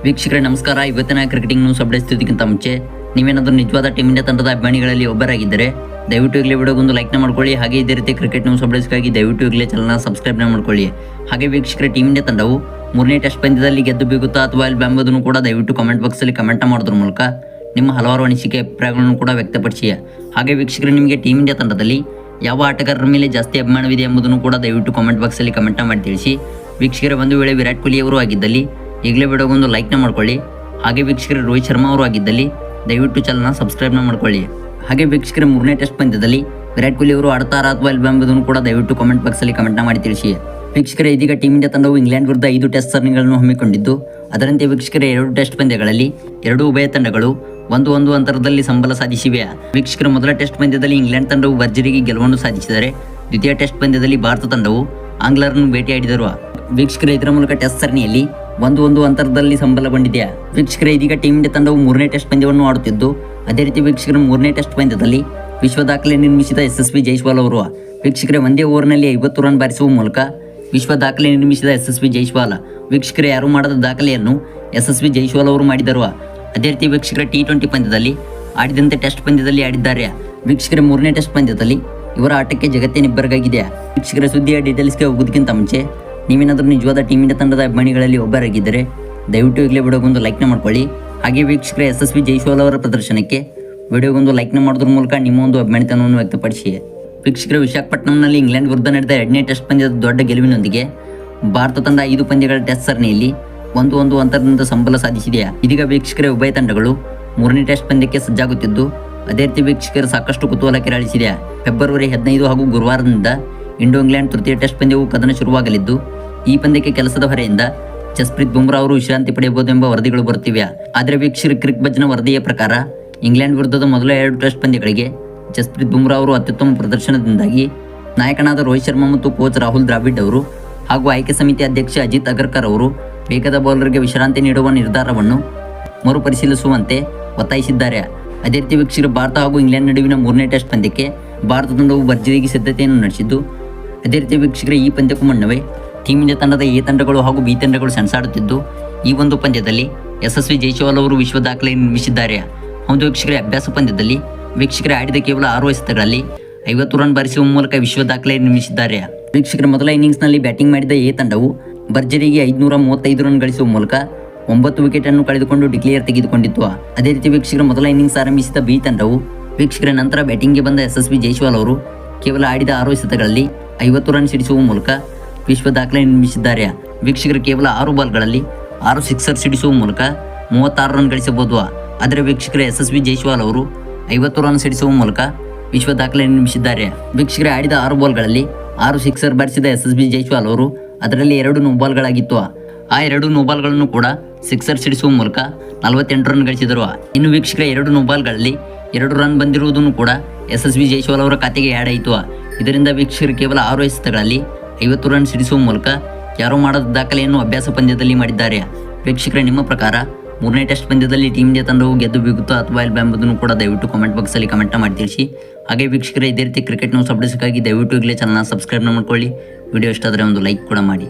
ವೀಕ್ಷಕರೇ ನಮಸ್ಕಾರ. ಇವತ್ತಿನ ಕ್ರಿಕೆಟಿಂಗ್ ನ್ಯೂಸ್ ಅಪ್ಡೇಟ್ಸ್ ಇದಕ್ಕಿಂತ ಮುಂಚೆ ನೀವೇನಾದರೂ ನಿಜವಾದ ಟೀಮ್ ಇಂಡಿಯಾ ತಂಡದ ಅಭಿಮಾನಿಗಳಲ್ಲಿ ಒಬ್ಬರಾಗಿದ್ದರೆ ದಯವಿಟ್ಟು ಈಗಲೇ ವಿಡಿಯೋಗೊಂದು ಲೈಕ್ನ ಮಾಡ್ಕೊಳ್ಳಿ. ಹಾಗೆ ಇದೇ ರೀತಿ ಕ್ರಿಕೆಟ್ ನ್ಯೂಸ್ ಅಪ್ಡೇಟ್ಸ್ಗಾಗಿ ದಯವಿಟ್ಟು ಈಗಲೇ ಚಾನಲ್ನ ಸಬ್ಸ್ಕ್ರೈಬ್ನ ಮಾಡ್ಕೊಳ್ಳಿ. ಹಾಗೆ ವೀಕ್ಷಕರೇ, ಟೀಮ್ ಇಂಡಿಯಾ ತಂಡವು ಮೂರನೇ ಟೆಸ್ಟ್ ಪಂದ್ಯದಲ್ಲಿ ಗೆದ್ದು ಬೀಗುತ್ತಾ ಅಥವಾ ಇಲ್ಲಿ ಎಂಬುದನ್ನು ಕೂಡ ದಯವಿಟ್ಟು ಕಮೆಂಟ್ ಬಾಕ್ಸಲ್ಲಿ ಕಮೆಂಟ್ ಮಾಡೋದ್ರ ಮೂಲಕ ನಿಮ್ಮ ಹಲವಾರು ಅನಿಸಿಕೆ ಅಭಿಪ್ರಾಯಗಳನ್ನು ಕೂಡ ವ್ಯಕ್ತಪಡಿಸಿ. ಹಾಗೆ ವೀಕ್ಷಕರೇ, ನಿಮಗೆ ಟೀಮ್ ಇಂಡಿಯಾ ತಂಡದಲ್ಲಿ ಯಾವ ಆಟಗಾರರ ಮೇಲೆ ಜಾಸ್ತಿ ಅಭಿಮಾನವಿದೆ ಎಂಬುದನ್ನು ಕೂಡ ದಯವಿಟ್ಟು ಕಮೆಂಟ್ ಬಾಕ್ಸಲ್ಲಿ ಕಮೆಂಟ್ ಮಾಡಿ ತಿಳಿಸಿ. ವೀಕ್ಷಕರೇ, ಒಂದು ವೇಳೆ ವಿರಾಟ್ ಕೊಹ್ಲಿ ಅವರು ಆಗಿದ್ದಲ್ಲಿ ಈಗಲೇ ವಿಡಿಯೋಗೊಂದು ಲೈಕ್ನ ಮಾಡ್ಕೊಳ್ಳಿ. ಹಾಗೆ ವೀಕ್ಷಕರೇ, ರೋಹಿತ್ ಶರ್ಮಾ ಅವರು ಆಗಿದ್ದಲ್ಲಿ ದಯವಿಟ್ಟು ಚಾನಲ್ನ ಸಬ್ಸ್ಕ್ರೈಬ್ನ ಮಾಡ್ಕೊಳ್ಳಿ. ಹಾಗೆ ವೀಕ್ಷಕರೇ, ಮೂರನೇ ಟೆಸ್ಟ್ ಪಂದ್ಯದಲ್ಲಿ ವಿರಾಟ್ ಕೊಹ್ಲಿ ಅವರು ಆಡ್ತಾರಾ ಅಥವಾ ಇಲ್ವಾ ಎಂಬುದನ್ನು ಕೂಡ ದಯವಿಟ್ಟು ಕಮೆಂಟ್ ಬಾಕ್ಸಲ್ಲಿ ಕಮೆಂಟ್ನ ಮಾಡಿ ತಿಳಿಸಿ. ವೀಕ್ಷಕರೇ, ಇದೀಗ ಟೀಮ್ ಇಂಡಿಯಾ ತಂಡವು ಇಂಗ್ಲೆಂಡ್ ವಿರುದ್ಧ 5 ಟೆಸ್ಟ್ ಸರಣಿಗಳನ್ನು ಹಮ್ಮಿಕೊಂಡಿದ್ದು, ಅದರಂತೆ ವೀಕ್ಷಕರೇ 2 ಟೆಸ್ಟ್ ಪಂದ್ಯಗಳಲ್ಲಿ 2 ಉಭಯ ತಂಡಗಳು 1-1 ಅಂತರದಲ್ಲಿ ಸಂಬಳ ಸಾಧಿಸಿವೆ. ವೀಕ್ಷಕರ, ಮೊದಲ ಟೆಸ್ಟ್ ಪಂದ್ಯದಲ್ಲಿ ಇಂಗ್ಲೆಂಡ್ ತಂಡವು ಭರ್ಜರಿಗೆ ಗೆಲುವನ್ನು ಸಾಧಿಸಿದರೆ, ದ್ವಿತೀಯ ಟೆಸ್ಟ್ ಪಂದ್ಯದಲ್ಲಿ ಭಾರತ ತಂಡವು ಆಂಗ್ಲರನ್ನು ಭೇಟಿಯಾಡಿದರು. ವೀಕ್ಷಕರೇ, ಇದರ ಮೂಲಕ ಟೆಸ್ಟ್ ಸರಣಿಯಲ್ಲಿ 1-1 ಅಂತರದಲ್ಲಿ ಸಂಬಲಗೊಂಡಿದೆ. ವೀಕ್ಷಕರೇ, ಇದೀಗ ಟೀಮ್ ಇಂಡಿಯಾ ತಂಡವು ಮೂರನೇ ಟೆಸ್ಟ್ ಪಂದ್ಯವನ್ನು ಆಡುತ್ತಿದ್ದು, ಅದೇ ರೀತಿ ವೀಕ್ಷಕರ ಮೂರನೇ ಟೆಸ್ಟ್ ಪಂದ್ಯದಲ್ಲಿ ವಿಶ್ವ ದಾಖಲೆ ನಿರ್ಮಿಸಿದ ಯಶಸ್ವಿ ಜೈಸ್ವಾಲ್ ಅವರು ವೀಕ್ಷಕರೇ ಒಂದೇ ಓವರ್ನಲ್ಲಿ 50 ರನ್ ಬಾರಿಸುವ ಮೂಲಕ ವಿಶ್ವ ದಾಖಲೆ ನಿರ್ಮಿಸಿದ ಯಶಸ್ವಿ ಜೈಸ್ವಾಲ್ ವೀಕ್ಷಕರೇ ಯಾರು ಮಾಡದ ದಾಖಲೆಯನ್ನು ಯಶಸ್ವಿ ಜೈಸ್ವಾಲ್ ಅವರು ಮಾಡಿದರು. ಅದೇ ರೀತಿ ವೀಕ್ಷಕರ T20 ಪಂದ್ಯದಲ್ಲಿ ಆಡಿದಂತೆ ಟೆಸ್ಟ್ ಪಂದ್ಯದಲ್ಲಿ ಆಡಿದ್ದಾರೆ. ವೀಕ್ಷಕರ ಮೂರನೇ ಟೆಸ್ಟ್ ಪಂದ್ಯದಲ್ಲಿ ಇವರ ಆಟಕ್ಕೆ ಜಗತ್ತೇ ನಿಬ್ಬರಗಾಗಿದೆ. ವೀಕ್ಷಕರ ಸುದ್ದಿಯ ಡೀಟೇಲ್ಸ್ಗೆ ಹೋಗೋದಕ್ಕಿಂತ ಮುಂಚೆ ನೀವೇನಾದರೂ ನಿಜವಾದ ಟೀಮ್ ಇಂಡಿಯಾ ತಂಡದ ಅಭಿಮಾನಿಗಳಲ್ಲಿ ಒಬ್ಬರಾಗಿದ್ದರೆ ದಯವಿಟ್ಟು ಈಗಲೇ ವಿಡಿಯೋಗೊಂದು ಲೈಕ್ನ ಮಾಡ್ಕೊಳ್ಳಿ. ಹಾಗೆ ವೀಕ್ಷಕರ ಯಶಸ್ವಿ ಜೈಸ್ವಾಲ್ ಅವರ ಪ್ರದರ್ಶನಕ್ಕೆ ವಿಡಿಯೋಗೊಂದು ಲೈಕ್ನ ಮಾಡೋದ್ರ ಮೂಲಕ ನಿಮ್ಮ ಒಂದು ಅಭಿಮಾನಿತನವನ್ನು ವ್ಯಕ್ತಪಡಿಸಿ. ವೀಕ್ಷಕರ, ವಿಶಾಖಪಟ್ಟಣಂನಲ್ಲಿ ಇಂಗ್ಲೆಂಡ್ ವಿರುದ್ಧ ನಡೆದ 2ನೇ ಟೆಸ್ಟ್ ಪಂದ್ಯದ ದೊಡ್ಡ ಗೆಲುವಿನೊಂದಿಗೆ ಭಾರತ ತಂಡ 5 ಪಂದ್ಯಗಳ ಟೆಸ್ಟ್ ಸರಣಿಯಲ್ಲಿ 1-1 ಅಂತರದಿಂದ ಸಂಬಳ ಸಾಧಿಸಿದೆ. ಇದೀಗ ವೀಕ್ಷಕರ ಉಭಯ ತಂಡಗಳು ಮೂರನೇ ಟೆಸ್ಟ್ ಪಂದ್ಯಕ್ಕೆ ಸಜ್ಜಾಗುತ್ತಿದ್ದು, ಅದೇ ರೀತಿ ವೀಕ್ಷಕರ ಸಾಕಷ್ಟು ಕುತೂಹಲ ಕೆರಳಿಸಿದೆ. ಫೆಬ್ರವರಿ 15 ಹಾಗೂ ಗುರುವಾರದಿಂದ ಇಂಡೋ ಇಂಗ್ಲೆಂಡ್ ತೃತೀಯ ಟೆಸ್ಟ್ ಪಂದ್ಯವು ಕದನ ಶುರುವಾಗಲಿದ್ದು, ಈ ಪಂದ್ಯಕ್ಕೆ ಕೆಲಸದ ಹೊರೆಯಿಂದ ಜಸ್ಪ್ರೀತ್ ಬುಮ್ರಾ ಅವರು ವಿಶ್ರಾಂತಿ ಪಡೆಯಬಹುದು ಎಂಬ ವರದಿಗಳು ಬರುತ್ತಿವೆ. ಆದರೆ ವೀಕ್ಷಕರ ಕ್ರಿಕ್ ಬಜ್ನ ವರದಿಯ ಪ್ರಕಾರ ಇಂಗ್ಲೆಂಡ್ ವಿರುದ್ಧದ ಮೊದಲ 2 ಟೆಸ್ಟ್ ಪಂದ್ಯಗಳಿಗೆ ಜಸ್ಪ್ರೀತ್ ಬುಮ್ರಾ ಅವರು ಅತ್ಯುತ್ತಮ ಪ್ರದರ್ಶನದಿಂದಾಗಿ ನಾಯಕನಾದ ರೋಹಿತ್ ಶರ್ಮಾ ಮತ್ತು ಕೋಚ್ ರಾಹುಲ್ ದ್ರಾವಿಡ್ ಅವರು ಹಾಗೂ ಆಯ್ಕೆ ಸಮಿತಿ ಅಧ್ಯಕ್ಷ ಅಜಿತ್ ಅಗರ್ಕರ್ ಅವರು ವೇಗದ ಬೌಲರ್ಗೆ ವಿಶ್ರಾಂತಿ ನೀಡುವ ನಿರ್ಧಾರವನ್ನು ಮರುಪರಿಶೀಲಿಸುವಂತೆ ಒತ್ತಾಯಿಸಿದ್ದಾರೆ. ಅದೇ ರೀತಿ ವೀಕ್ಷಕರು ಭಾರತ ಹಾಗೂ ಇಂಗ್ಲೆಂಡ್ ನಡುವಿನ ಮೂರನೇ ಟೆಸ್ಟ್ ಪಂದ್ಯಕ್ಕೆ ಭಾರತ ತಂಡವು ಭರ್ಜರಿಗೆ ಸಿದ್ಧತೆಯನ್ನು ನಡೆಸಿದ್ದು, ಅದೇ ರೀತಿ ವೀಕ್ಷಕರ ಈ ಪಂದ್ಯಕ್ಕೂ ಮುನ್ನವೇ ಟೀಮ್ ಇಂಡಿಯಾ ತಂಡದ ಎ ತಂಡಗಳು ಹಾಗೂ ಬಿ ತಂಡಗಳು ಸೆಣಸಾಡುತ್ತಿದ್ದು, ಈ ಒಂದು ಪಂದ್ಯದಲ್ಲಿ ಯಶಸ್ವಿ ಜೈಸ್ವಾಲ್ ಅವರು ವಿಶ್ವ ದಾಖಲೆ ನಿರ್ಮಿಸಿದ್ದಾರೆ. ಒಂದು ವೀಕ್ಷಕರ ಅಭ್ಯಾಸ ಪಂದ್ಯದಲ್ಲಿ ವೀಕ್ಷಕರೇ ಆಡಿದ ಕೇವಲ 6 ಎಸೆತಗಳಲ್ಲಿ 50 ರನ್ ಬಾರಿಸುವ ಮೂಲಕ ವಿಶ್ವ ದಾಖಲೆ ನಿರ್ಮಿಸಿದ್ದಾರೆ. ವೀಕ್ಷಕರ ಮೊದಲ ಇನ್ನಿಂಗ್ಸ್ನಲ್ಲಿ ಬ್ಯಾಟಿಂಗ್ ಮಾಡಿದ ಎ ತಂಡವು ಭರ್ಜರಿಗೆ 535 ರನ್ ಗಳಿಸುವ ಮೂಲಕ 9 ವಿಕೆಟ್ ಅನ್ನು ಕಳೆದುಕೊಂಡು ಡಿಕ್ಲೇರ್ ತೆಗೆದುಕೊಂಡಿತ್ತು. ಅದೇ ರೀತಿ ವೀಕ್ಷಕರ ಮೊದಲ ಇನ್ನಿಂಗ್ಸ್ ಆರಂಭಿಸಿದ ಬಿ ತಂಡವು ವೀಕ್ಷಕರ ನಂತರ ಬ್ಯಾಟಿಂಗ್ಗೆ ಬಂದ ಯಶಸ್ವಿ ಜೈಸ್ವಾಲ್ ಅವರು ಕೇವಲ ಆಡಿದ 6 ಎಸೆತಗಳಲ್ಲಿ 50 ರನ್ ಸಿಡಿಸುವ ಮೂಲಕ ವಿಶ್ವ ದಾಖಲೆ ನಿರ್ಮಿಸಿದ್ದಾರೆ. ವೀಕ್ಷಕರು ಕೇವಲ 6 ಬಾಲ್ಗಳಲ್ಲಿ 6 ಸಿಕ್ಸರ್ ಸಿಡಿಸುವ ಮೂಲಕ 36 ರನ್ ಗಳಿಸಬಹುದು. ಆದರೆ ವೀಕ್ಷಕರ ಯಶಸ್ವಿ ಜೈಸ್ವಾಲ್ ಅವರು 50 ರನ್ ಸಿಡಿಸುವ ಮೂಲಕ ವಿಶ್ವ ದಾಖಲೆ ನಿರ್ಮಿಸಿದ್ದಾರೆ. ವೀಕ್ಷಕರೇ ಆಡಿದ 6 ಬಾಲ್ಗಳಲ್ಲಿ 6 ಸಿಕ್ಸರ್ ಬಾರಿಸಿದ ಯಶಸ್ವಿ ಜೈಸ್ವಾಲ್ ಅವರು ಅದರಲ್ಲಿ 2 ನೋಬಾಲ್ಗಳಾಗಿತ್ತು. ಆ 2 ನೋಬಾಲ್ಗಳನ್ನು ಕೂಡ ಸಿಕ್ಸರ್ ಸಿಡಿಸುವ ಮೂಲಕ 48 ರನ್ ಗಳಿಸಿದರು. ಇನ್ನು ವೀಕ್ಷಕರ 2 ನೋಬಾಲ್ಗಳಲ್ಲಿ 2 ರನ್ ಬಂದಿರುವುದನ್ನು ಕೂಡ ಯಶಸ್ವಿ ಜೈಸ್ವಾಲ್ ಅವರ ಖಾತೆಗೆ ಆ್ಯಡ್ ಆಯಿತು. ಇದರಿಂದ ವೀಕ್ಷಕರು ಕೇವಲ 6 ಎಸೆತಗಳಲ್ಲಿ 50 ರನ್ ಸಿಡಿಸುವ ಮೂಲಕ ಯಾರೋ ಮಾಡದ ದಾಖಲೆಯನ್ನು ಅಭ್ಯಾಸ ಪಂದ್ಯದಲ್ಲಿ ಮಾಡಿದ್ದಾರೆ. ವೀಕ್ಷಕರೇ, ನಿಮ್ಮ ಪ್ರಕಾರ ಮೂರನೇ ಟೆಸ್ಟ್ ಪಂದ್ಯದಲ್ಲಿ ಟೀಮ್ ಇಂಡಿಯಾ ತಂಡವು ಗೆದ್ದು ಬೀಗುತ್ತಾ ಅಥವಾ ಇಲ್ವಾ ಎಂಬುದನ್ನು ಕೂಡ ದಯವಿಟ್ಟು ಕಮೆಂಟ್ ಬಾಕ್ಸಲ್ಲಿ ಕಮೆಂಟ್ ಮಾಡಿ ತಿಳಿಸಿ. ಹಾಗೆ ವೀಕ್ಷಕರೇ, ಇದೇ ರೀತಿ ಕ್ರಿಕೆಟ್ ನ್ಯೂಸ್ ಅಪ್ಡೇಟ್ಸ್ಗಾಗಿ ದಯವಿಟ್ಟು ಈಗಲೇ ಚಾನಲ್ನ ಸಬ್ಸ್ಕ್ರೈಬ್ನ ಮಾಡ್ಕೊಳ್ಳಿ. ವಿಡಿಯೋ ಇಷ್ಟ ಆದರೆ ಒಂದು ಲೈಕ್ ಕೂಡ ಮಾಡಿ.